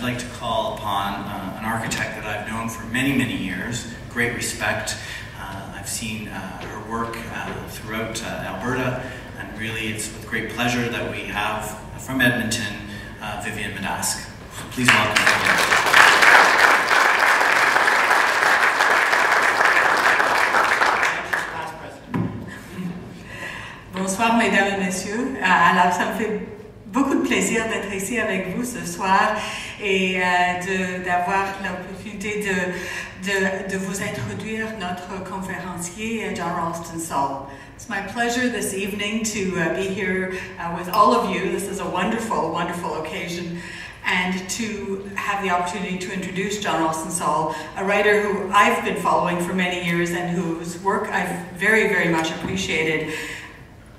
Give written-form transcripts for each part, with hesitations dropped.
I'd like to call upon an architect that I've known for many, many years, great respect. I've seen her work throughout Alberta, and really it's with great pleasure that we have from Edmonton, Vivian Manaasc. Please welcome Vivian. Bonsoir mesdames et messieurs. Alors ça me fait beaucoup de plaisir d'être ici avec vous ce soir et d'avoir l'opportunité de vous introduire notre conférencier John Ralston Saul. It's my pleasure this evening to be here with all of you. This is a wonderful, wonderful occasion, and to have the opportunity to introduce John Ralston Saul, a writer who I've been following for many years and whose work I've very, very much appreciated.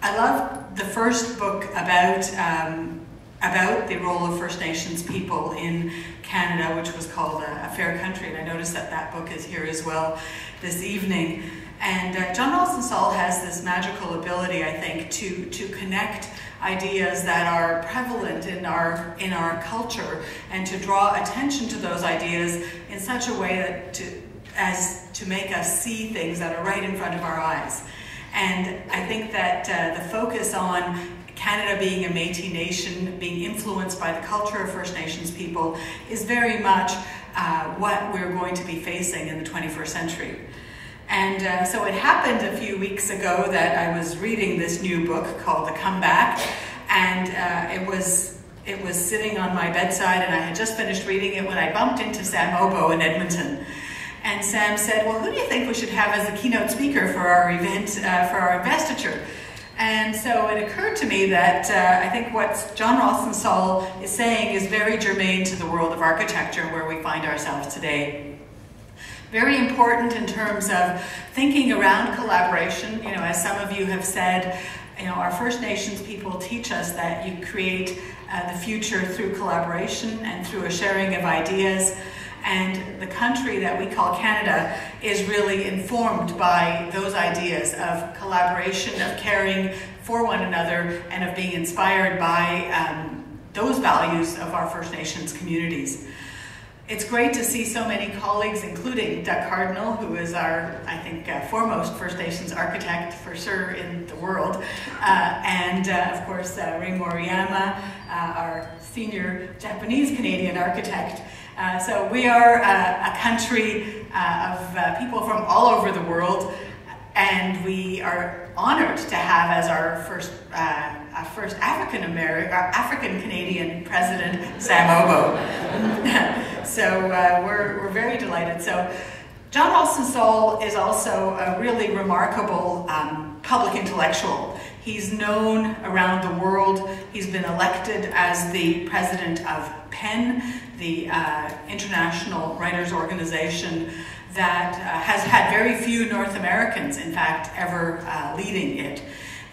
I love the first book about the role of First Nations people in Canada, which was called A Fair Country, and I noticed that that book is here as well this evening. And John Ralston Saul has this magical ability, I think, to connect ideas that are prevalent in our culture and to draw attention to those ideas in such a way as to make us see things that are right in front of our eyes. And I think that the focus on Canada being a Métis nation, being influenced by the culture of First Nations people, is very much what we're going to be facing in the 21st century. And so it happened a few weeks ago that I was reading this new book called The Comeback, and it was sitting on my bedside, and I had just finished reading it when I bumped into Sam Obo in Edmonton. And Sam said, well, who do you think we should have as a keynote speaker for our event, for our investiture? And so it occurred to me that I think what John Ralston Saul is saying is very germane to the world of architecture where we find ourselves today. Very important in terms of thinking around collaboration. You know, as some of you have said, you know, our First Nations people teach us that you create the future through collaboration and through a sharing of ideas. And the country that we call Canada is really informed by those ideas of collaboration, of caring for one another, and of being inspired by those values of our First Nations communities. It's great to see so many colleagues, including Doug Cardinal, who is our, I think, foremost First Nations architect for sure in the world, and of course Ray Moriyama, our senior Japanese-Canadian architect. So we are a country of people from all over the world, and we are honored to have as our first African-Canadian president, Sam Obo. So we're very delighted. So John Ralston Saul is also a really remarkable public intellectual. He's known around the world. He's been elected as the president of PEN, the international writers organization that has had very few North Americans, in fact, ever leading it.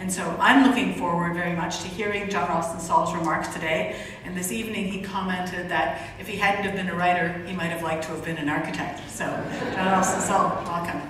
And so I'm looking forward very much to hearing John Ralston Saul's remarks today. And this evening he commented that if he hadn't have been a writer, he might have liked to have been an architect. So John Ralston Saul, welcome.